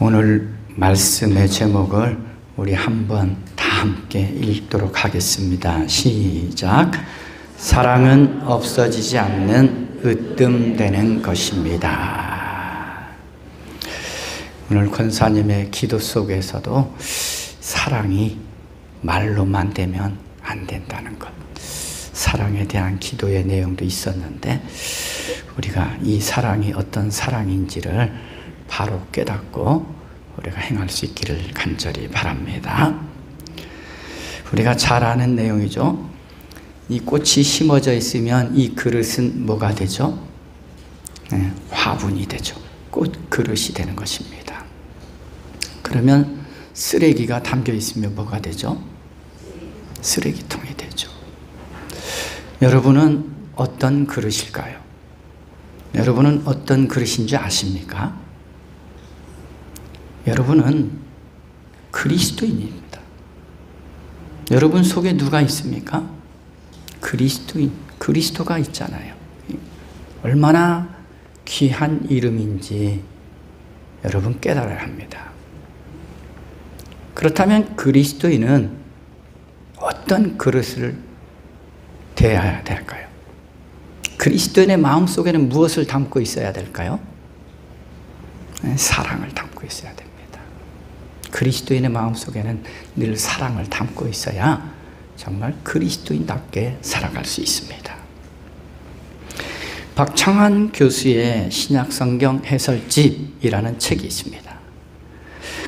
오늘 말씀의 제목을 우리 한번 다 함께 읽도록 하겠습니다. 시작. 사랑은 없어지지 않는 으뜸되는 것입니다. 오늘 권사님의 기도 속에서도 사랑이 말로만 되면 안 된다는 것, 사랑에 대한 기도의 내용도 있었는데 우리가 이 사랑이 어떤 사랑인지를 바로 깨닫고 우리가 행할 수 있기를 간절히 바랍니다. 우리가 잘 아는 내용이죠. 이 꽃이 심어져 있으면 이 그릇은 뭐가 되죠? 화분이 되죠. 꽃 그릇이 되는 것입니다. 그러면 쓰레기가 담겨 있으면 뭐가 되죠? 쓰레기통이 되죠. 여러분은 어떤 그릇일까요? 여러분은 어떤 그릇인지 아십니까? 여러분은 그리스도인입니다. 여러분 속에 누가 있습니까? 그리스도인, 그리스도가 있잖아요. 얼마나 귀한 이름인지 여러분 깨달아야 합니다. 그렇다면 그리스도인은 어떤 그릇을 대해야 될까요? 그리스도인의 마음속에는 무엇을 담고 있어야 될까요? 사랑을 담고 있어야 됩니다. 그리스도인의 마음속에는 늘 사랑을 담고 있어야 정말 그리스도인답게 살아갈 수 있습니다. 박창환 교수의 신약성경 해설집이라는 책이 있습니다.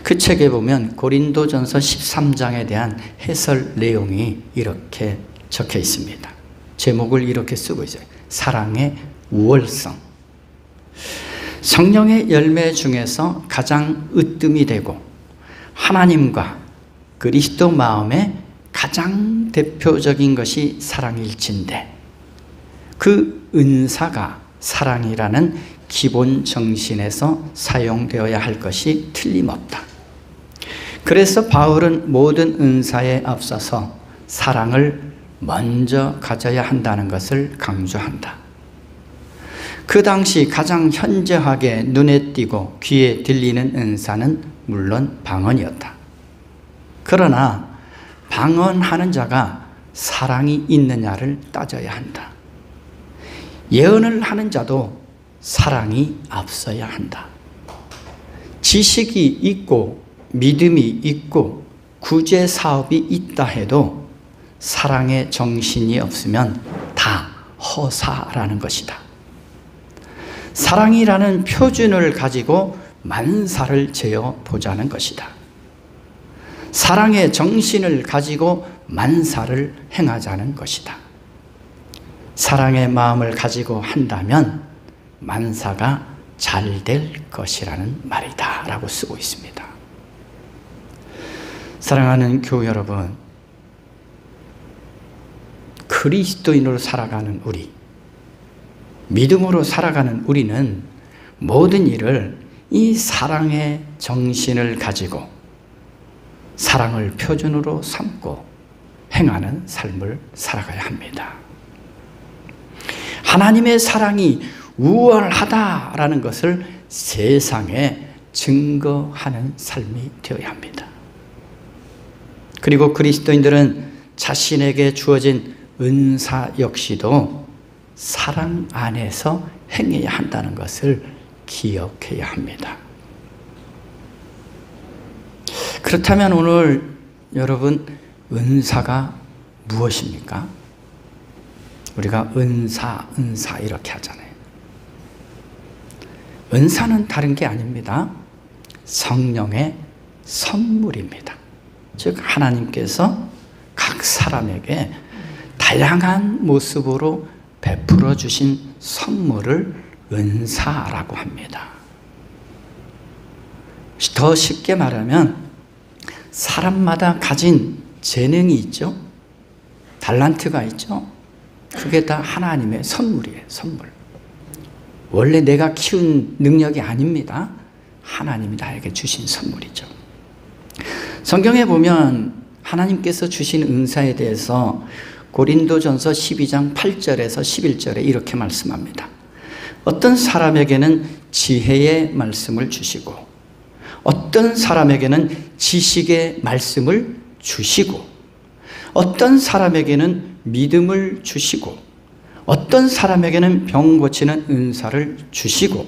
그 책에 보면 고린도전서 13장에 대한 해설 내용이 이렇게 적혀 있습니다. 제목을 이렇게 쓰고 있어요. 사랑의 우월성. 성령의 열매 중에서 가장 으뜸이 되고 하나님과 그리스도 마음의 가장 대표적인 것이 사랑일진데 그 은사가 사랑이라는 기본 정신에서 사용되어야 할 것이 틀림없다. 그래서 바울은 모든 은사에 앞서서 사랑을 먼저 가져야 한다는 것을 강조한다. 그 당시 가장 현저하게 눈에 띄고 귀에 들리는 은사는 물론 방언이었다. 그러나 방언하는 자가 사랑이 있느냐를 따져야 한다. 예언을 하는 자도 사랑이 앞서야 한다. 지식이 있고 믿음이 있고 구제 사업이 있다 해도 사랑의 정신이 없으면 다 허사라는 것이다. 사랑이라는 표준을 가지고 만사를 재어 보자는 것이다. 사랑의 정신을 가지고 만사를 행하자는 것이다. 사랑의 마음을 가지고 한다면 만사가 잘 될 것이라는 말이다 라고 쓰고 있습니다. 사랑하는 교우 여러분, 그리스도인으로 살아가는 우리, 믿음으로 살아가는 우리는 모든 일을 이 사랑의 정신을 가지고 사랑을 표준으로 삼고 행하는 삶을 살아가야 합니다. 하나님의 사랑이 우월하다라는 것을 세상에 증거하는 삶이 되어야 합니다. 그리고 그리스도인들은 자신에게 주어진 은사 역시도 사랑 안에서 행해야 한다는 것을 기억해야 합니다. 그렇다면 오늘 여러분 은사가 무엇입니까? 우리가 은사 이렇게 하잖아요. 은사는 다른 게 아닙니다. 성령의 선물입니다. 즉 하나님께서 각 사람에게 다양한 모습으로 베풀어 주신 선물을 은사라고 합니다. 더 쉽게 말하면 사람마다 가진 재능이 있죠. 달란트가 있죠. 그게 다 하나님의 선물이에요. 선물. 원래 내가 키운 능력이 아닙니다. 하나님이 나에게 주신 선물이죠. 성경에 보면 하나님께서 주신 은사에 대해서 고린도전서 12장 8절에서 11절에 이렇게 말씀합니다. 어떤 사람에게는 지혜의 말씀을 주시고 어떤 사람에게는 지식의 말씀을 주시고, 어떤 사람에게는 믿음을 주시고, 어떤 사람에게는 병 고치는 은사를 주시고,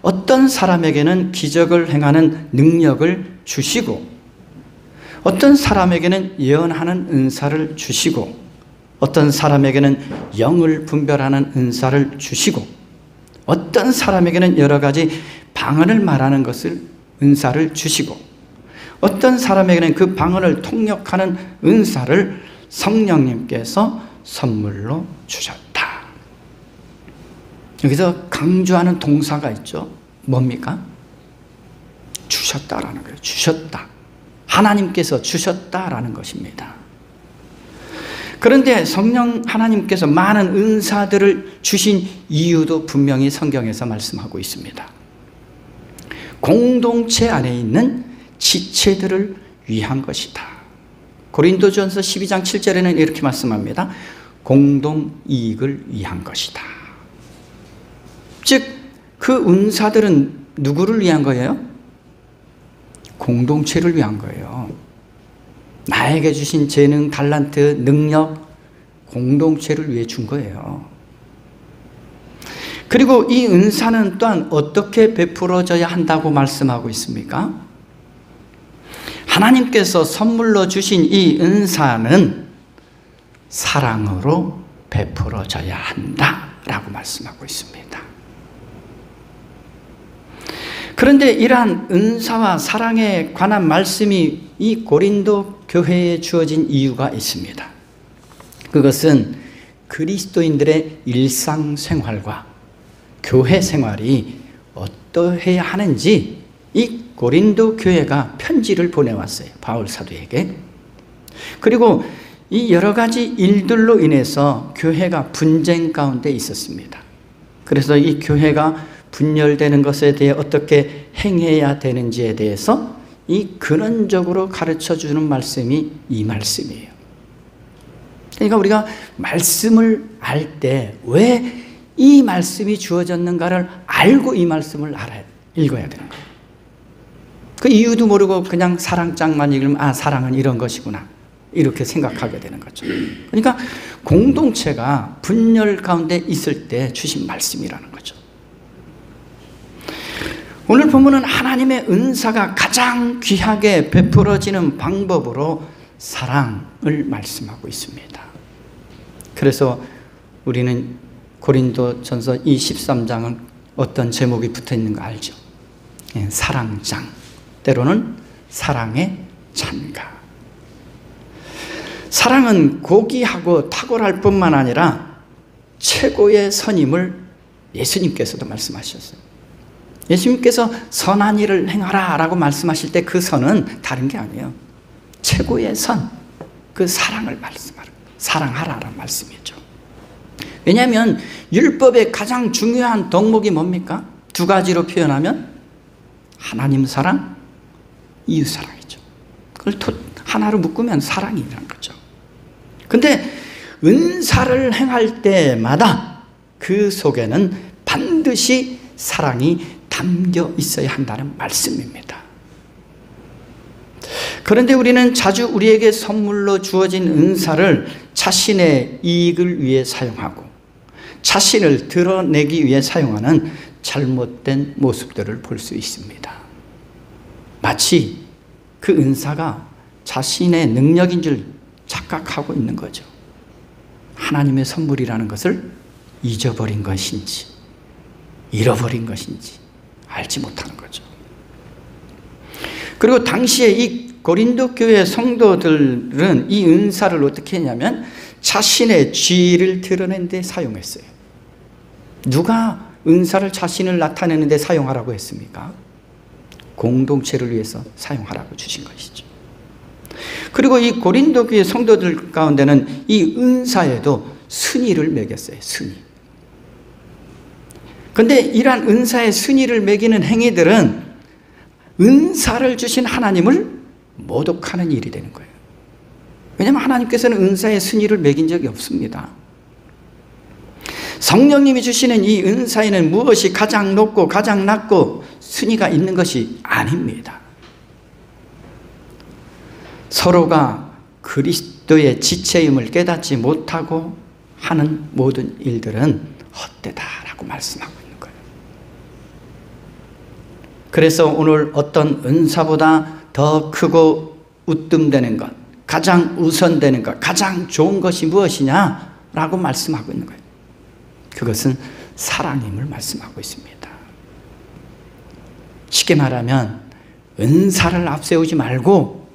어떤 사람에게는 기적을 행하는 능력을 주시고, 어떤 사람에게는 예언하는 은사를 주시고, 어떤 사람에게는 영을 분별하는 은사를 주시고, 어떤 사람에게는 여러 가지 방언을 말하는 것을 은사를 주시고, 어떤 사람에게는 그 방언을 통역하는 은사를 성령님께서 선물로 주셨다. 여기서 강조하는 동사가 있죠. 뭡니까? 주셨다라는 거예요. 주셨다. 하나님께서 주셨다라는 것입니다. 그런데 성령 하나님께서 많은 은사들을 주신 이유도 분명히 성경에서 말씀하고 있습니다. 공동체 안에 있는 지체들을 위한 것이다. 고린도전서 12장 7절에는 이렇게 말씀합니다. 공동이익을 위한 것이다. 즉, 그 은사들은 누구를 위한 거예요? 공동체를 위한 거예요. 나에게 주신 재능, 달란트, 능력, 공동체를 위해 준 거예요. 그리고 이 은사는 또한 어떻게 베풀어져야 한다고 말씀하고 있습니까? 하나님께서 선물로 주신 이 은사는 사랑으로 베풀어져야 한다라고 말씀하고 있습니다. 그런데 이러한 은사와 사랑에 관한 말씀이 이 고린도 교회에 주어진 이유가 있습니다. 그것은 그리스도인들의 일상생활과 교회 생활이 어떠해야 하는지 이 고린도 교회가 편지를 보내왔어요. 바울 사도에게. 그리고 이 여러 가지 일들로 인해서 교회가 분쟁 가운데 있었습니다. 그래서 이 교회가 분열되는 것에 대해 어떻게 행해야 되는지에 대해서 이 근원적으로 가르쳐주는 말씀이 이 말씀이에요. 그러니까 우리가 말씀을 알 때 왜 이 말씀이 주어졌는가를 알고 이 말씀을 읽어야 되는 거예요. 그 이유도 모르고 그냥 사랑장만 읽으면 아, 사랑은 이런 것이구나 이렇게 생각하게 되는 거죠. 그러니까 공동체가 분열 가운데 있을 때 주신 말씀이라는 거죠. 오늘 본문은 하나님의 은사가 가장 귀하게 베풀어지는 방법으로 사랑을 말씀하고 있습니다. 그래서 우리는 고린도전서 23장은 어떤 제목이 붙어 있는 거 알죠? 사랑장, 때로는 사랑의 찬가. 사랑은 고귀하고 탁월할 뿐만 아니라 최고의 선임을 예수님께서도 말씀하셨어요. 예수님께서 선한 일을 행하라 라고 말씀하실 때 그 선은 다른 게 아니에요. 최고의 선, 그 사랑을 말씀하라. 사랑하라라는 말씀이죠. 왜냐하면 율법의 가장 중요한 덕목이 뭡니까? 두 가지로 표현하면 하나님 사랑, 이웃 사랑이죠. 그걸 하나로 묶으면 사랑이라는 거죠. 근데 은사를 행할 때마다 그 속에는 반드시 사랑이 담겨 있어야 한다는 말씀입니다. 그런데 우리는 자주 우리에게 선물로 주어진 은사를 자신의 이익을 위해 사용하고 자신을 드러내기 위해 사용하는 잘못된 모습들을 볼 수 있습니다. 마치 그 은사가 자신의 능력인 줄 착각하고 있는 거죠. 하나님의 선물이라는 것을 잊어버린 것인지 잃어버린 것인지 알지 못하는 거죠. 그리고 당시에 이 고린도 교회 성도들은 이 은사를 어떻게 했냐면 자신의 죄를 드러내는 데 사용했어요. 누가 은사를 자신을 나타내는 데 사용하라고 했습니까? 공동체를 위해서 사용하라고 주신 것이죠. 그리고 이 고린도 교회 성도들 가운데는 이 은사에도 순위를 매겼어요. 순위. 그런데 이러한 은사의 순위를 매기는 행위들은 은사를 주신 하나님을 모독하는 일이 되는 거예요. 왜냐하면 하나님께서는 은사의 순위를 매긴 적이 없습니다. 성령님이 주시는 이 은사에는 무엇이 가장 높고 가장 낮고 순위가 있는 것이 아닙니다. 서로가 그리스도의 지체임을 깨닫지 못하고 하는 모든 일들은 헛되다라고 말씀하고 있는 거예요. 그래서 오늘 어떤 은사보다 더 크고 우뜸되는 것, 가장 우선되는 것, 가장 좋은 것이 무엇이냐라고 말씀하고 있는 거예요. 그것은 사랑임을 말씀하고 있습니다. 쉽게 말하면 은사를 앞세우지 말고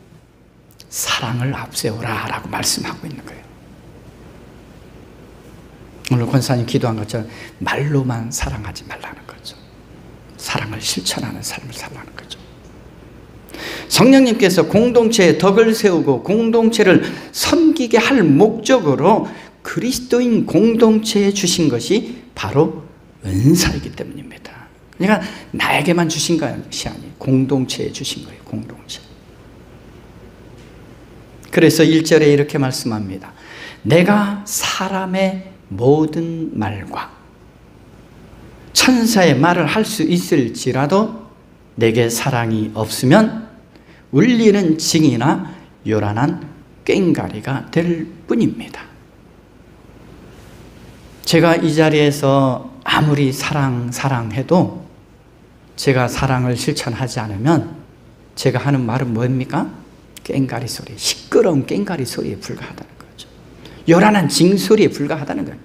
사랑을 앞세우라 라고 말씀하고 있는 거예요. 오늘 권사님 기도한 것처럼 말로만 사랑하지 말라는 거죠. 사랑을 실천하는 삶을 살라는 거죠. 성령님께서 공동체에 덕을 세우고 공동체를 섬기게 할 목적으로 그리스도인 공동체에 주신 것이 바로 은사이기 때문입니다. 그러니까 나에게만 주신 것이 아니에요. 공동체에 주신 거예요. 공동체. 그래서 1절에 이렇게 말씀합니다. 내가 사람의 모든 말과 천사의 말을 할 수 있을지라도 내게 사랑이 없으면 울리는 징이나 요란한 꽹가리가 될 뿐입니다. 제가 이 자리에서 아무리 사랑해도 제가 사랑을 실천하지 않으면 제가 하는 말은 뭡니까? 꽹가리 소리, 시끄러운 꽹가리 소리에 불과하다는 거죠. 요란한 징소리에 불과하다는 거예요.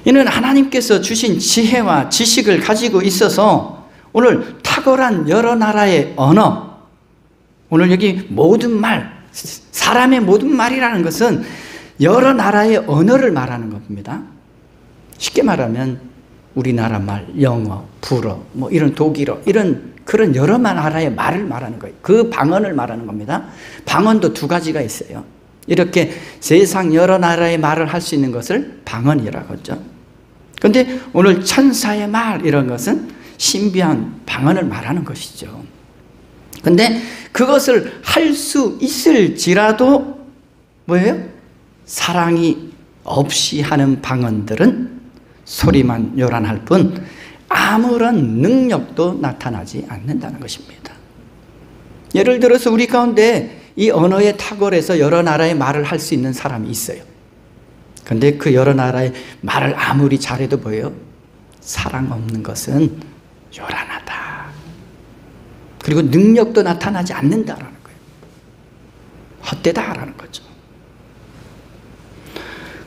이는 하나님께서 주신 지혜와 지식을 가지고 있어서 오늘 탁월한 여러 나라의 언어, 오늘 여기 모든 말, 사람의 모든 말이라는 것은 여러 나라의 언어를 말하는 겁니다. 쉽게 말하면 우리나라 말, 영어, 불어, 뭐 이런 독일어, 이런 그런 여러 나라의 말을 말하는 거예요. 그 방언을 말하는 겁니다. 방언도 두 가지가 있어요. 이렇게 세상 여러 나라의 말을 할 수 있는 것을 방언이라고 하죠. 그런데 오늘 천사의 말 이런 것은 신비한 방언을 말하는 것이죠. 그런데 그것을 할 수 있을지라도 뭐예요? 사랑이 없이 하는 방언들은 소리만 요란할 뿐 아무런 능력도 나타나지 않는다는 것입니다. 예를 들어서 우리 가운데 이 언어에 탁월해서 여러 나라의 말을 할 수 있는 사람이 있어요. 그런데 그 여러 나라의 말을 아무리 잘해도 뭐예요? 사랑 없는 것은 요란하다. 그리고 능력도 나타나지 않는다라는 거예요. 헛되다라는 거죠.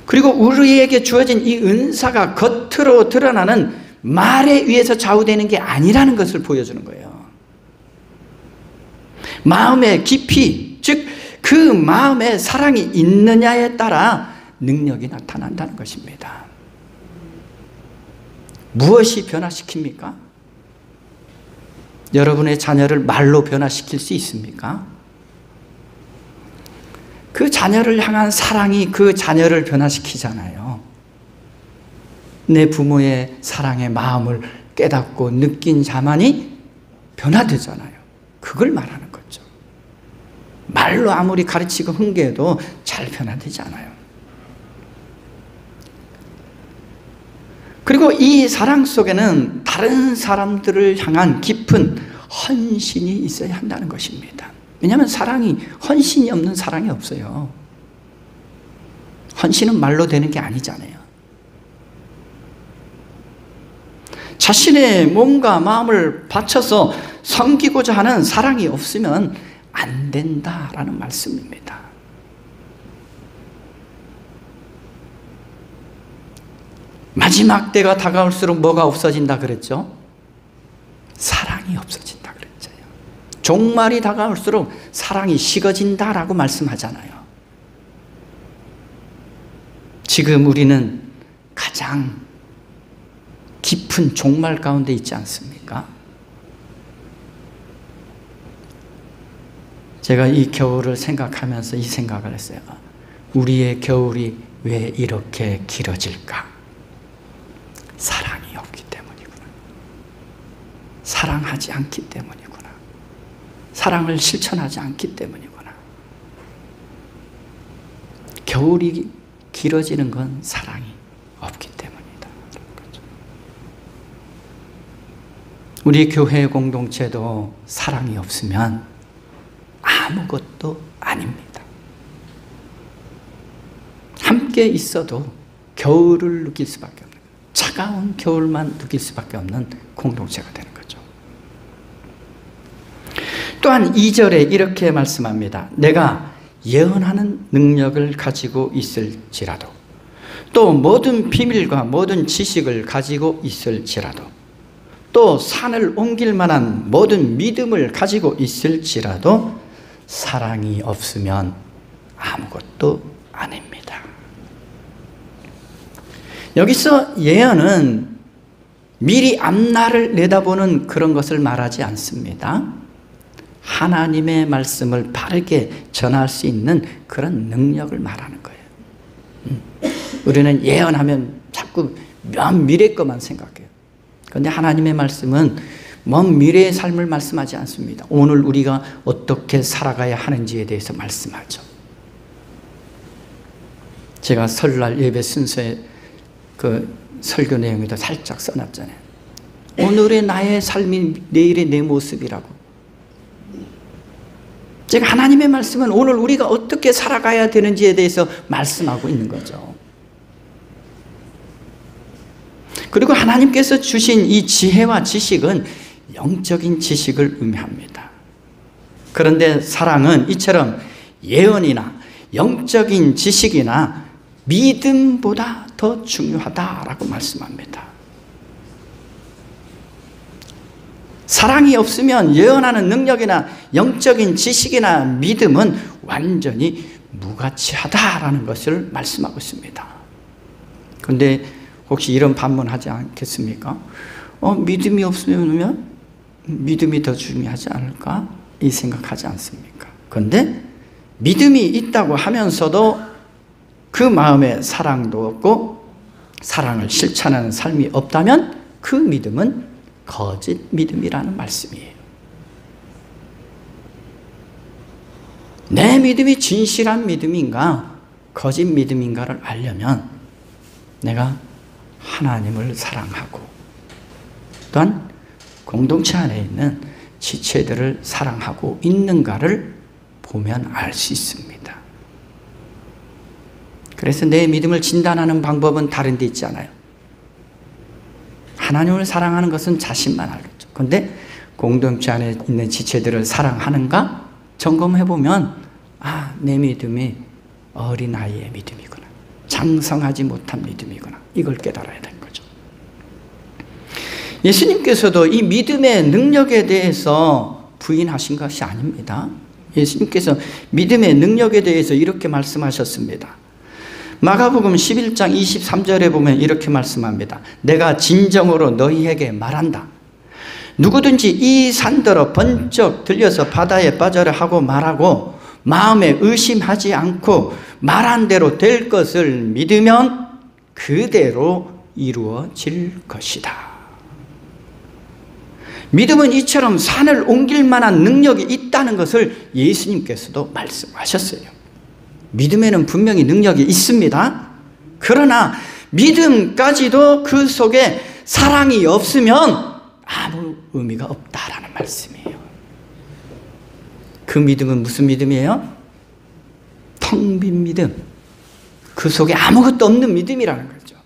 그리고 우리에게 주어진 이 은사가 겉으로 드러나는 말에 의해서 좌우되는 게 아니라는 것을 보여주는 거예요. 마음의 깊이, 즉 그 마음에 사랑이 있느냐에 따라 능력이 나타난다는 것입니다. 무엇이 변화시킵니까? 여러분의 자녀를 말로 변화시킬 수 있습니까? 그 자녀를 향한 사랑이 그 자녀를 변화시키잖아요. 내 부모의 사랑의 마음을 깨닫고 느낀 자만이 변화되잖아요. 그걸 말하는 거죠. 말로 아무리 가르치고 훈계해도 잘 변화되지 않아요. 그리고 이 사랑 속에는 다른 사람들을 향한 깊은 헌신이 있어야 한다는 것입니다. 왜냐하면 사랑이, 헌신이 없는 사랑이 없어요. 헌신은 말로 되는 게 아니잖아요. 자신의 몸과 마음을 바쳐서 섬기고자 하는 사랑이 없으면 안 된다라는 말씀입니다. 마지막 때가 다가올수록 뭐가 없어진다 그랬죠? 사랑이 없어진다 그랬죠. 종말이 다가올수록 사랑이 식어진다라고 말씀하잖아요. 지금 우리는 가장 깊은 종말 가운데 있지 않습니까? 제가 이 겨울을 생각하면서 이 생각을 했어요. 우리의 겨울이 왜 이렇게 길어질까? 사랑이 없기 때문이구나. 사랑하지 않기 때문이구나. 사랑을 실천하지 않기 때문이구나. 겨울이 길어지는 건 사랑이 없기 때문이다. 우리 교회 공동체도 사랑이 없으면 아무것도 아닙니다. 함께 있어도 겨울을 느낄 수밖에 없는, 차가운 겨울만 느낄 수밖에 없는 공동체가 되는 거죠. 또한 2절에 이렇게 말씀합니다. 내가 예언하는 능력을 가지고 있을지라도, 또 모든 비밀과 모든 지식을 가지고 있을지라도, 또 산을 옮길 만한 모든 믿음을 가지고 있을지라도 사랑이 없으면 아무것도 아닙니다. 여기서 예언은 미리 앞날을 내다보는 그런 것을 말하지 않습니다. 하나님의 말씀을 바르게 전할 수 있는 그런 능력을 말하는 거예요. 우리는 예언하면 자꾸 먼 미래 것만 생각해요. 그런데 하나님의 말씀은 먼 미래의 삶을 말씀하지 않습니다. 오늘 우리가 어떻게 살아가야 하는지에 대해서 말씀하죠. 제가 설날 예배 순서에 그 설교 내용에도 살짝 써놨잖아요. 오늘의 나의 삶이 내일의 내 모습이라고. 제가 하나님의 말씀은 오늘 우리가 어떻게 살아가야 되는지에 대해서 말씀하고 있는 거죠. 그리고 하나님께서 주신 이 지혜와 지식은 영적인 지식을 의미합니다. 그런데 사랑은 이처럼 예언이나 영적인 지식이나 믿음보다 더 중요하다라고 말씀합니다. 사랑이 없으면 예언하는 능력이나 영적인 지식이나 믿음은 완전히 무가치하다라는 것을 말씀하고 있습니다. 그런데 혹시 이런 반문하지 않겠습니까? 믿음이 없으면 믿음이 더 중요하지 않을까? 이 생각하지 않습니까? 그런데 믿음이 있다고 하면서도 그 마음에 사랑도 없고 사랑을 실천하는 삶이 없다면 그 믿음은 거짓 믿음이라는 말씀이에요. 내 믿음이 진실한 믿음인가 거짓 믿음인가를 알려면 내가 하나님을 사랑하고 또한 공동체 안에 있는 지체들을 사랑하고 있는가를 보면 알 수 있습니다. 그래서 내 믿음을 진단하는 방법은 다른 데 있지 않아요. 하나님을 사랑하는 것은 자신만 알겠죠. 그런데 공동체 안에 있는 지체들을 사랑하는가 점검해보면 내 믿음이 어린아이의 믿음이구나, 장성하지 못한 믿음이구나, 이걸 깨달아야 되는 거죠. 예수님께서도 이 믿음의 능력에 대해서 부인하신 것이 아닙니다. 예수님께서 믿음의 능력에 대해서 이렇게 말씀하셨습니다. 마가복음 11장 23절에 보면 이렇게 말씀합니다. 내가 진정으로 너희에게 말한다. 누구든지 이 산더러 번쩍 들려서 바다에 빠져라 하고 말하고 마음에 의심하지 않고 말한 대로 될 것을 믿으면 그대로 이루어질 것이다. 믿음은 이처럼 산을 옮길 만한 능력이 있다는 것을 예수님께서도 말씀하셨어요. 믿음에는 분명히 능력이 있습니다. 그러나 믿음까지도 그 속에 사랑이 없으면 아무 의미가 없다라는 말씀이에요. 그 믿음은 무슨 믿음이에요? 텅 빈 믿음. 그 속에 아무것도 없는 믿음이라는 거죠.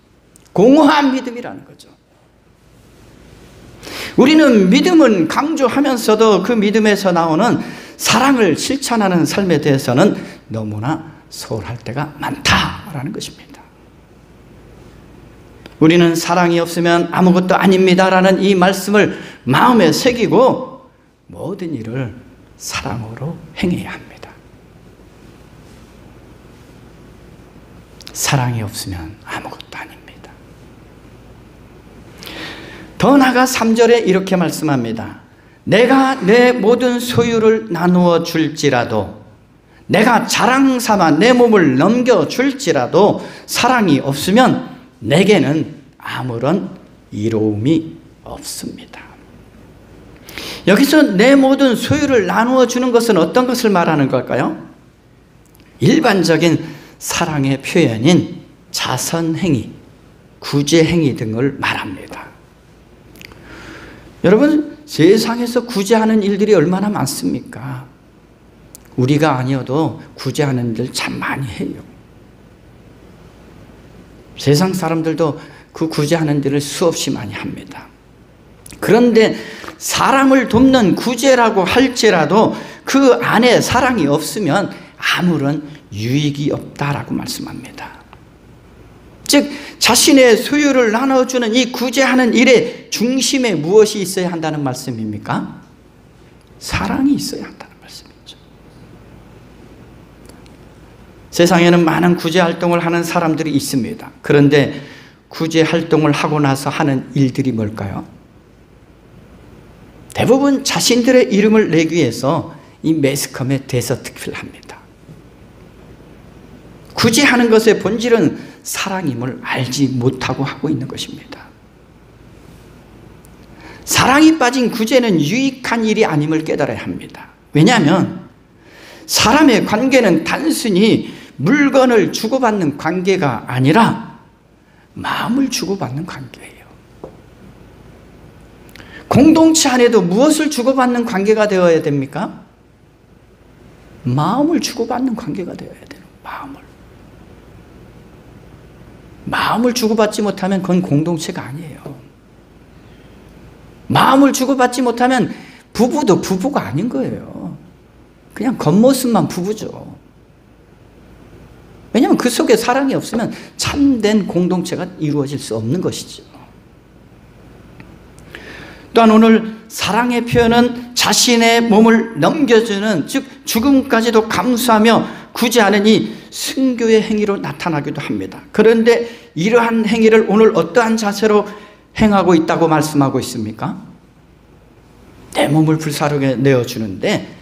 공허한 믿음이라는 거죠. 우리는 믿음은 강조하면서도 그 믿음에서 나오는 사랑을 실천하는 삶에 대해서는 너무나 소홀할 때가 많다라는 것입니다. 우리는 사랑이 없으면 아무것도 아닙니다라는 이 말씀을 마음에 새기고 모든 일을 사랑으로 행해야 합니다. 사랑이 없으면 아무것도 아닙니다. 더 나아가 3절에 이렇게 말씀합니다. 내가 내 모든 소유를 나누어 줄지라도, 내가 자랑 삼아 내 몸을 넘겨줄지라도 사랑이 없으면 내게는 아무런 이로움이 없습니다. 여기서 내 모든 소유를 나누어 주는 것은 어떤 것을 말하는 걸까요? 일반적인 사랑의 표현인 자선행위, 구제행위 등을 말합니다. 여러분, 세상에서 구제하는 일들이 얼마나 많습니까? 우리가 아니어도 구제하는 일 참 많이 해요. 세상 사람들도 그 구제하는 일을 수없이 많이 합니다. 그런데 사람을 돕는 구제라고 할지라도 그 안에 사랑이 없으면 아무런 유익이 없다라고 말씀합니다. 즉 자신의 소유를 나눠주는 이 구제하는 일의 중심에 무엇이 있어야 한다는 말씀입니까? 사랑이 있어야 한다는 말씀이죠. 세상에는 많은 구제 활동을 하는 사람들이 있습니다. 그런데 구제 활동을 하고 나서 하는 일들이 뭘까요? 대부분 자신들의 이름을 내기 위해서 이 매스컴에 대서특필을 합니다. 구제하는 것의 본질은 사랑임을 알지 못하고 하고 있는 것입니다. 사랑이 빠진 구제는 유익한 일이 아님을 깨달아야 합니다. 왜냐하면 사람의 관계는 단순히 물건을 주고받는 관계가 아니라 마음을 주고받는 관계예요. 공동체 안에도 무엇을 주고받는 관계가 되어야 됩니까? 마음을 주고받는 관계가 되어야 돼요. 마음을 주고받지 못하면 그건 공동체가 아니에요. 마음을 주고받지 못하면 부부도 부부가 아닌 거예요. 그냥 겉모습만 부부죠. 왜냐하면 그 속에 사랑이 없으면 참된 공동체가 이루어질 수 없는 것이죠. 또한 오늘 사랑의 표현은 자신의 몸을 넘겨주는, 즉 죽음까지도 감수하며 구제하는 이 순교의 행위로 나타나기도 합니다. 그런데 이러한 행위를 오늘 어떠한 자세로 행하고 있다고 말씀하고 있습니까? 내 몸을 불사르게 내어주는데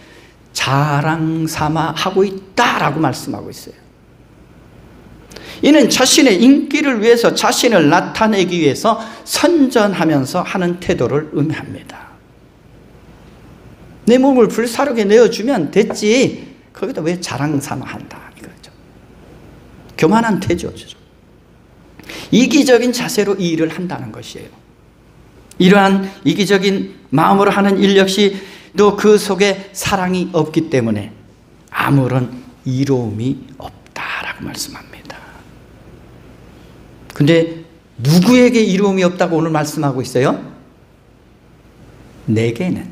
자랑 삼아 하고 있다라고 말씀하고 있어요. 이는 자신의 인기를 위해서 자신을 나타내기 위해서 선전하면서 하는 태도를 의미합니다. 내 몸을 불사르게 내어주면 됐지, 거기다 왜 자랑 삼아 한다 이거죠. 교만한 태도죠. 이기적인 자세로 이 일을 한다는 것이에요. 이러한 이기적인 마음으로 하는 일 역시 또 그 속에 사랑이 없기 때문에 아무런 이로움이 없다라고 말씀합니다. 근데 누구에게 이로움이 없다고 오늘 말씀하고 있어요? 내게는.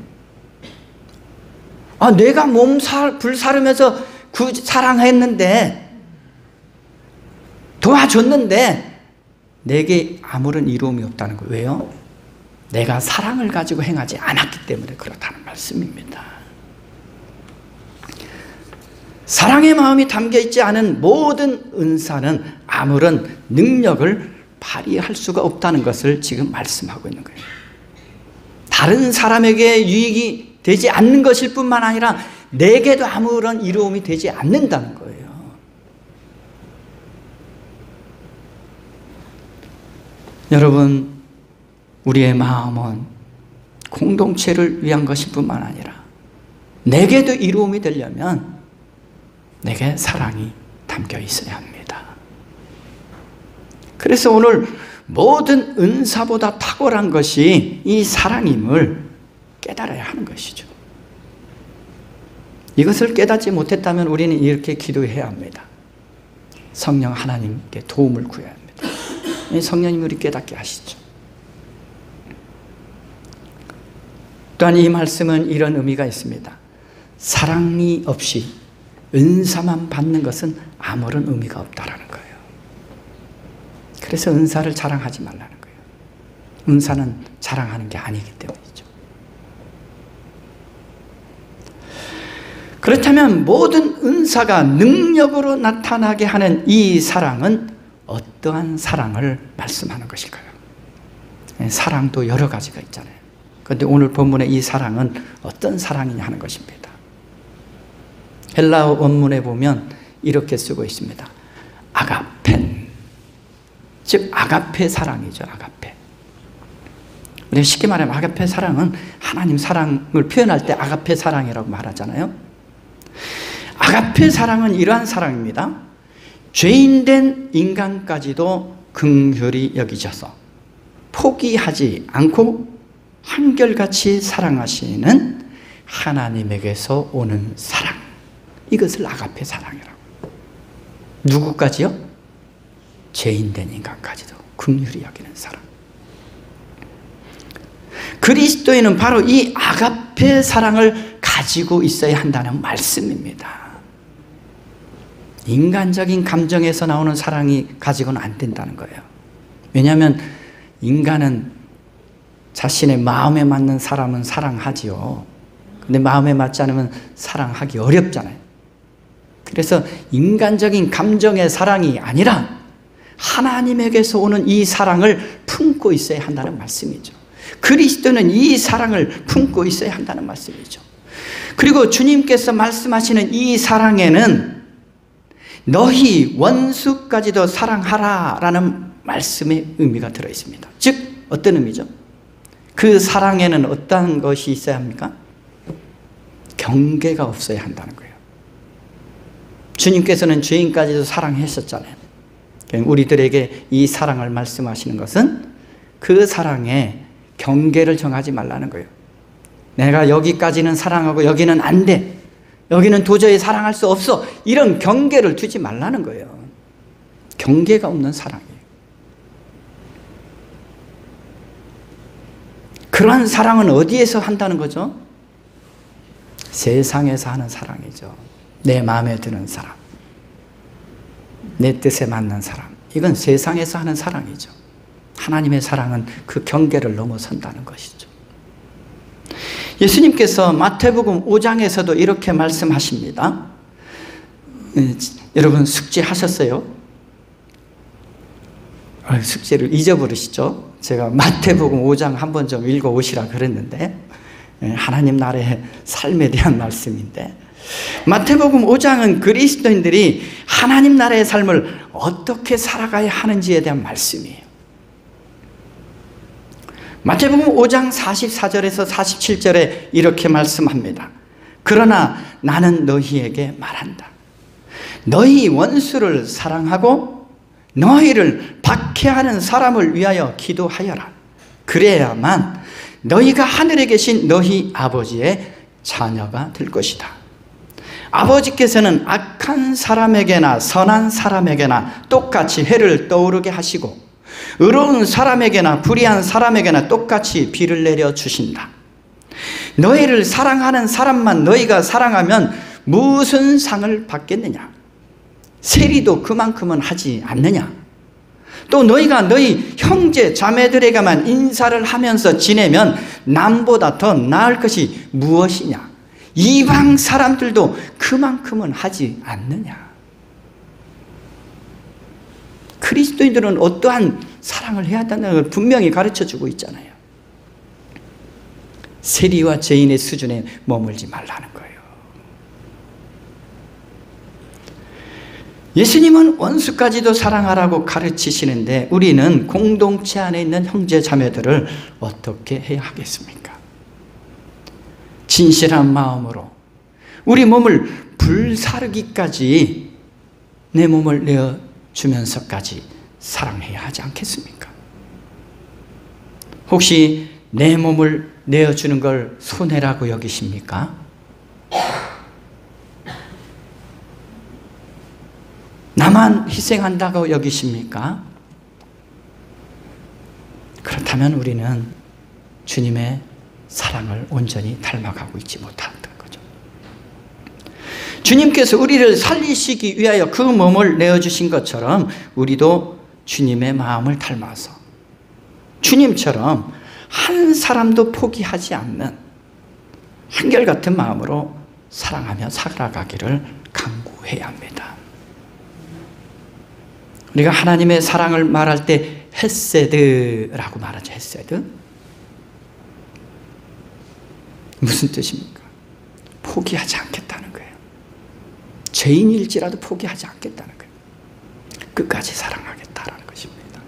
내가 몸 불사르면서 그 사랑했는데, 도와줬는데 내게 아무런 이로움이 없다는 거예요. 왜요? 내가 사랑을 가지고 행하지 않았기 때문에 그렇다는 말씀입니다. 사랑의 마음이 담겨있지 않은 모든 은사는 아무런 능력을 발휘할 수가 없다는 것을 지금 말씀하고 있는 거예요. 다른 사람에게 유익이 되지 않는 것일 뿐만 아니라 내게도 아무런 이로움이 되지 않는다는 거예요. 여러분, 우리의 마음은 공동체를 위한 것일 뿐만 아니라 내게도 이로움이 되려면 내게 사랑이 담겨 있어야 합니다. 그래서 오늘 모든 은사보다 탁월한 것이 이 사랑임을 깨달아야 하는 것이죠. 이것을 깨닫지 못했다면 우리는 이렇게 기도해야 합니다. 성령 하나님께 도움을 구해야 합니다. 성령님이 우리 깨닫게 하시죠. 또한 이 말씀은 이런 의미가 있습니다. 사랑이 없이 은사만 받는 것은 아무런 의미가 없다라는 거예요. 그래서 은사를 자랑하지 말라는 거예요. 은사는 자랑하는 게 아니기 때문이죠. 그렇다면 모든 은사가 능력으로 나타나게 하는 이 사랑은 어떠한 사랑을 말씀하는 것일까요? 사랑도 여러 가지가 있잖아요. 그런데 오늘 본문의 이 사랑은 어떤 사랑이냐 하는 것입니다. 헬라어 원문에 보면 이렇게 쓰고 있습니다. 아가펜, 즉 아가페 사랑이죠. 아가페. 우리가 쉽게 말하면 아가페 사랑은 하나님 사랑을 표현할 때 아가페 사랑이라고 말하잖아요. 아가페 사랑은 이러한 사랑입니다. 죄인된 인간까지도 긍휼히 여기셔서 포기하지 않고 한결같이 사랑하시는 하나님에게서 오는 사랑, 이것을 아가페 사랑이라고. 누구까지요? 죄인된 인간까지도 긍휼히 여기는 사랑. 그리스도인은 바로 이 아가페 사랑을 가지고 있어야 한다는 말씀입니다. 인간적인 감정에서 나오는 사랑이 가지고는 안 된다는 거예요. 왜냐하면 인간은 자신의 마음에 맞는 사람은 사랑하지요. 근데 마음에 맞지 않으면 사랑하기 어렵잖아요. 그래서 인간적인 감정의 사랑이 아니라 하나님에게서 오는 이 사랑을 품고 있어야 한다는 말씀이죠. 그리스도는 이 사랑을 품고 있어야 한다는 말씀이죠. 그리고 주님께서 말씀하시는 이 사랑에는 너희 원수까지도 사랑하라 라는 말씀의 의미가 들어있습니다. 즉 어떤 의미죠? 그 사랑에는 어떤 것이 있어야 합니까? 경계가 없어야 한다는 거예요. 주님께서는 죄인까지도 사랑하셨잖아요. 우리들에게 이 사랑을 말씀하시는 것은 그 사랑에 경계를 정하지 말라는 거예요. 내가 여기까지는 사랑하고 여기는 안 돼, 여기는 도저히 사랑할 수 없어, 이런 경계를 두지 말라는 거예요. 경계가 없는 사랑이에요. 그러한 사랑은 어디에서 한다는 거죠? 세상에서 하는 사랑이죠. 내 마음에 드는 사람, 내 뜻에 맞는 사람, 이건 세상에서 하는 사랑이죠. 하나님의 사랑은 그 경계를 넘어선다는 것이죠. 예수님께서 마태복음 5장에서도 이렇게 말씀하십니다. 여러분 숙제하셨어요? 숙제를 잊어버리시죠? 제가 마태복음 5장 한번 좀 읽어오시라 그랬는데, 하나님 나라의 삶에 대한 말씀인데, 마태복음 5장은 그리스도인들이 하나님 나라의 삶을 어떻게 살아가야 하는지에 대한 말씀이에요. 마태복음 5장 44절에서 47절에 이렇게 말씀합니다. 그러나 나는 너희에게 말한다. 너희 원수를 사랑하고 너희를 박해하는 사람을 위하여 기도하여라. 그래야만 너희가 하늘에 계신 너희 아버지의 자녀가 될 것이다. 아버지께서는 악한 사람에게나 선한 사람에게나 똑같이 해를 떠오르게 하시고 의로운 사람에게나 불의한 사람에게나 똑같이 비를 내려 주신다. 너희를 사랑하는 사람만 너희가 사랑하면 무슨 상을 받겠느냐? 세리도 그만큼은 하지 않느냐? 또 너희가 너희 형제 자매들에게만 인사를 하면서 지내면 남보다 더 나을 것이 무엇이냐? 이방 사람들도 그만큼은 하지 않느냐? 그리스도인들은 어떠한 사랑을 해야 한다는 걸 분명히 가르쳐주고 있잖아요. 세리와 죄인의 수준에 머물지 말라는 거예요. 예수님은 원수까지도 사랑하라고 가르치시는데 우리는 공동체 안에 있는 형제 자매들을 어떻게 해야 하겠습니까? 진실한 마음으로 우리 몸을 불사르기까지 내 몸을 내어주면서까지 사랑해야 하지 않겠습니까? 혹시 내 몸을 내어주는 걸 손해라고 여기십니까? 나만 희생한다고 여기십니까? 그렇다면 우리는 주님의 사랑을 온전히 닮아가고 있지 못한다는 거죠. 주님께서 우리를 살리시기 위하여 그 몸을 내어주신 것처럼 우리도 주님의 마음을 닮아서 주님처럼 한 사람도 포기하지 않는 한결같은 마음으로 사랑하며 살아가기를 강구해야 합니다. 우리가 하나님의 사랑을 말할 때 헤세드라고 말하죠. 헤세드. 무슨 뜻입니까? 포기하지 않겠다는 거예요. 죄인일지라도 포기하지 않겠다는 거예요. 끝까지 사랑하겠다라는 것입니다.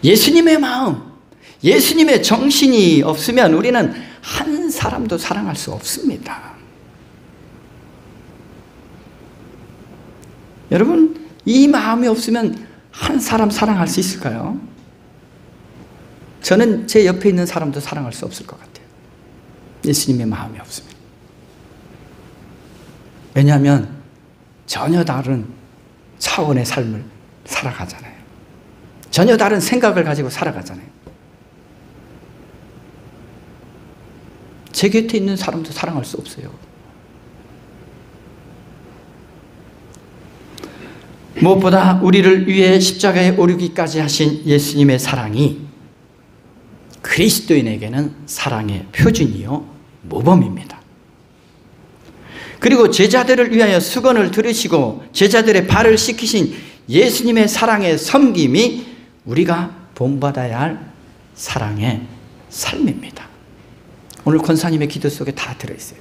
예수님의 마음, 예수님의 정신이 없으면 우리는 한 사람도 사랑할 수 없습니다. 여러분, 이 마음이 없으면 한 사람 사랑할 수 있을까요? 저는 제 옆에 있는 사람도 사랑할 수 없을 것 같아요. 예수님의 마음이 없으면. 왜냐하면 전혀 다른 차원의 삶을 살아가잖아요. 전혀 다른 생각을 가지고 살아가잖아요. 제 곁에 있는 사람도 사랑할 수 없어요. 무엇보다 우리를 위해 십자가에 오르기까지 하신 예수님의 사랑이 그리스도인에게는 사랑의 표준이요 모범입니다. 그리고 제자들을 위하여 수건을 들으시고 제자들의 발을 씻기신 예수님의 사랑의 섬김이 우리가 본받아야 할 사랑의 삶입니다. 오늘 권사님의 기도 속에 다 들어있어요.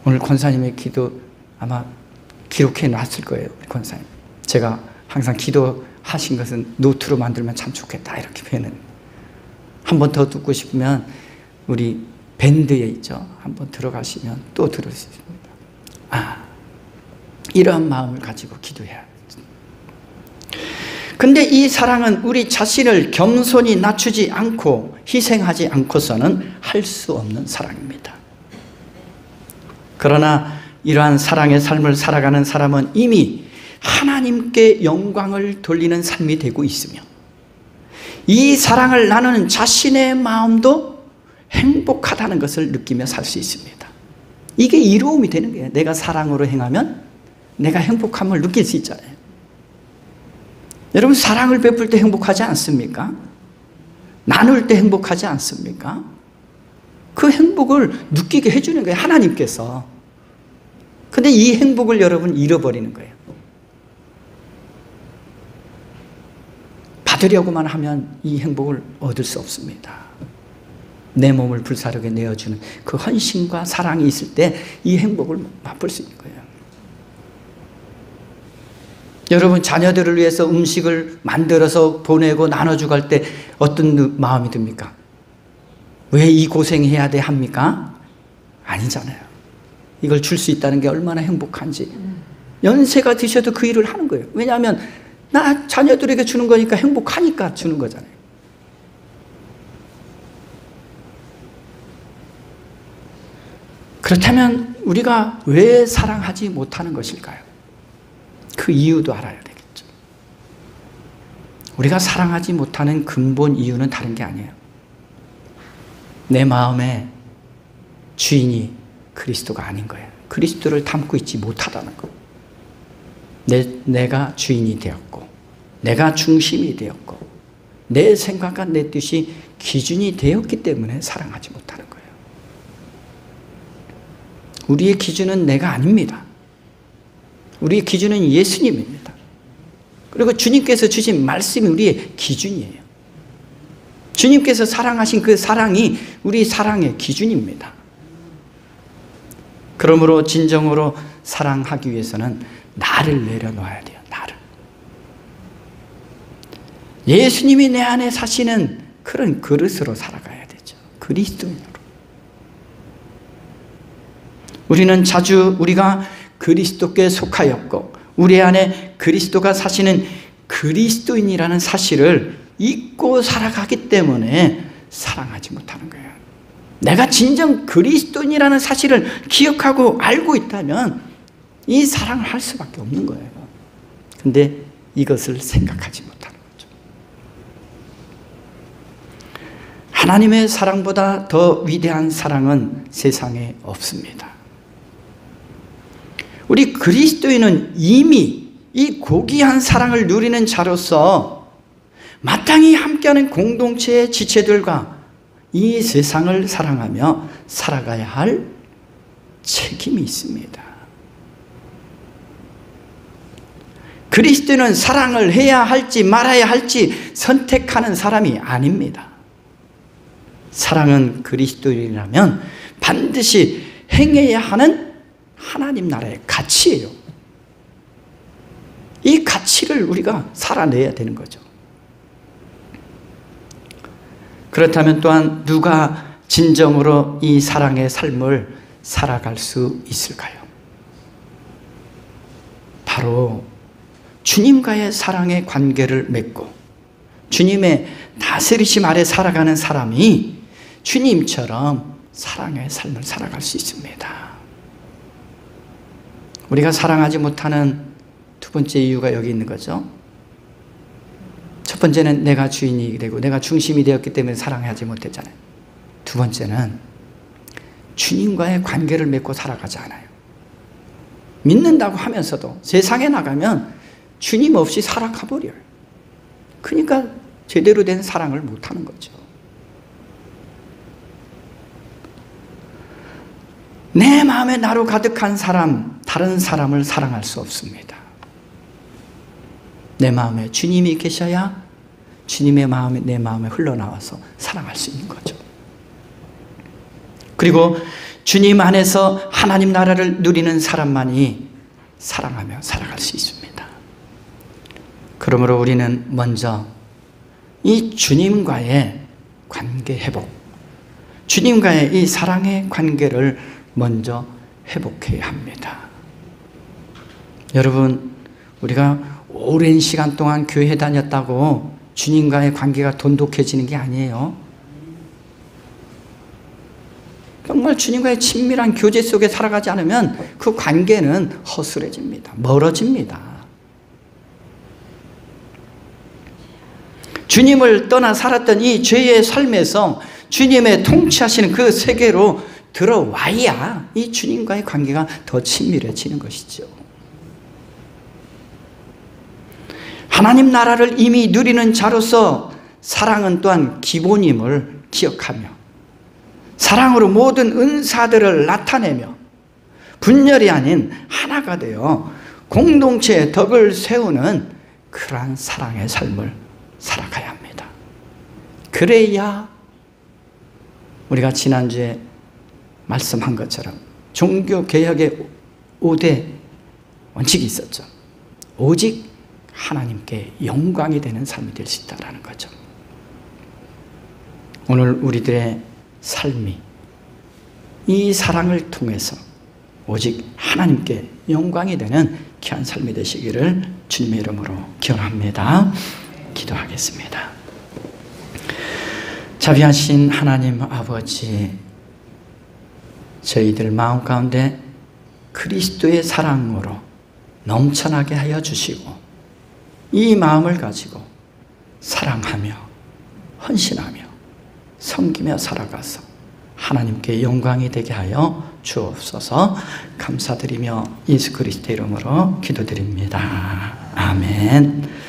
오늘 권사님의 기도 아마 기록해 놨을 거예요. 권사님. 제가 항상 기도하신 것은 노트로 만들면 참 좋겠다 이렇게 표현을. 한 번 더 듣고 싶으면 우리 밴드에 있죠. 한번 들어가시면 또 들을 수 있습니다. 이러한 마음을 가지고 기도해야. 근데 이 사랑은 우리 자신을 겸손히 낮추지 않고 희생하지 않고서는 할 수 없는 사랑입니다. 그러나 이러한 사랑의 삶을 살아가는 사람은 이미 하나님께 영광을 돌리는 삶이 되고 있으며 이 사랑을 나누는 자신의 마음도 행복하다는 것을 느끼며 살 수 있습니다. 이게 이로움이 되는 거예요. 내가 사랑으로 행하면 내가 행복함을 느낄 수 있잖아요. 여러분 사랑을 베풀 때 행복하지 않습니까? 나눌 때 행복하지 않습니까? 그 행복을 느끼게 해주는 거예요. 하나님께서. 근데 이 행복을 여러분 잃어버리는 거예요. 받으려고만 하면 이 행복을 얻을 수 없습니다. 내 몸을 불사르게 내어주는 그 헌신과 사랑이 있을 때 이 행복을 맛볼 수 있는 거예요. 여러분 자녀들을 위해서 음식을 만들어서 보내고 나눠주고 할 때 어떤 마음이 듭니까? 왜 이 고생해야 돼 합니까? 아니잖아요. 이걸 줄 수 있다는 게 얼마나 행복한지. 연세가 드셔도 그 일을 하는 거예요. 왜냐하면 나 자녀들에게 주는 거니까 행복하니까 주는 거잖아요. 그렇다면 우리가 왜 사랑하지 못하는 것일까요? 그 이유도 알아야 되겠죠. 우리가 사랑하지 못하는 근본 이유는 다른 게 아니에요. 내 마음의 주인이 그리스도가 아닌 거예요. 그리스도를 담고 있지 못하다는 거. 내가 주인이 되었고 내가 중심이 되었고 내 생각과 내 뜻이 기준이 되었기 때문에 사랑하지 못하는 거예요. 우리의 기준은 내가 아닙니다. 우리의 기준은 예수님입니다. 그리고 주님께서 주신 말씀이 우리의 기준이에요. 주님께서 사랑하신 그 사랑이 우리 사랑의 기준입니다. 그러므로 진정으로 사랑하기 위해서는 나를 내려놓아야 돼요. 나를. 예수님이 내 안에 사시는 그런 그릇으로 살아가야 되죠. 그리스도인으로. 우리는 자주 우리가 그리스도께 속하였고 우리 안에 그리스도가 사시는 그리스도인이라는 사실을 잊고 살아가기 때문에 사랑하지 못하는 거예요. 내가 진정 그리스도인이라는 사실을 기억하고 알고 있다면 이 사랑을 할 수밖에 없는 거예요. 근데 이것을 생각하지 못하는 거죠. 하나님의 사랑보다 더 위대한 사랑은 세상에 없습니다. 우리 그리스도인은 이미 이 고귀한 사랑을 누리는 자로서 마땅히 함께하는 공동체의 지체들과 이 세상을 사랑하며 살아가야 할 책임이 있습니다. 그리스도는 사랑을 해야 할지 말아야 할지 선택하는 사람이 아닙니다. 사랑은 그리스도인이라면 반드시 행해야 하는 하나님 나라의 가치예요. 이 가치를 우리가 살아내야 되는 거죠. 그렇다면 또한 누가 진정으로 이 사랑의 삶을 살아갈 수 있을까요? 바로 주님과의 사랑의 관계를 맺고 주님의 다스리심 아래 살아가는 사람이 주님처럼 사랑의 삶을 살아갈 수 있습니다. 우리가 사랑하지 못하는 두 번째 이유가 여기 있는 거죠. 첫 번째는 내가 주인이 되고 내가 중심이 되었기 때문에 사랑하지 못했잖아요. 두 번째는 주님과의 관계를 맺고 살아가지 않아요. 믿는다고 하면서도 세상에 나가면 주님 없이 살아가버려요. 그러니까 제대로 된 사랑을 못하는 거죠. 내 마음에 나로 가득한 사람, 다른 사람을 사랑할 수 없습니다. 내 마음에 주님이 계셔야 주님의 마음이 내 마음에 흘러나와서 사랑할 수 있는 거죠. 그리고 주님 안에서 하나님 나라를 누리는 사람만이 사랑하며 살아갈 수 있습니다. 그러므로 우리는 먼저 이 주님과의 관계 회복, 주님과의 이 사랑의 관계를 먼저 회복해야 합니다. 여러분, 우리가 오랜 시간 동안 교회 다녔다고 주님과의 관계가 돈독해지는 게 아니에요. 정말 주님과의 친밀한 교제 속에 살아가지 않으면 그 관계는 허술해집니다. 멀어집니다. 주님을 떠나 살았던 이 죄의 삶에서 주님의 통치하시는 그 세계로 들어와야 이 주님과의 관계가 더 친밀해지는 것이죠. 하나님 나라를 이미 누리는 자로서 사랑은 또한 기본임을 기억하며 사랑으로 모든 은사들을 나타내며 분열이 아닌 하나가 되어 공동체의 덕을 세우는 그러한 사랑의 삶을 살아가야 합니다. 그래야 우리가 지난주에 말씀한 것처럼 종교개혁의 5대 원칙이 있었죠. 오직 하나님께 영광이 되는 삶이 될 수 있다는 거죠. 오늘 우리들의 삶이 이 사랑을 통해서 오직 하나님께 영광이 되는 귀한 삶이 되시기를 주님의 이름으로 기원합니다. 기도하겠습니다. 자비하신 하나님 아버지, 저희들 마음 가운데 그리스도의 사랑으로 넘쳐나게 하여 주시고 이 마음을 가지고 사랑하며 헌신하며 섬기며 살아가서 하나님께 영광이 되게 하여 주옵소서. 감사드리며 예수 그리스도의 이름으로 기도드립니다. 아멘.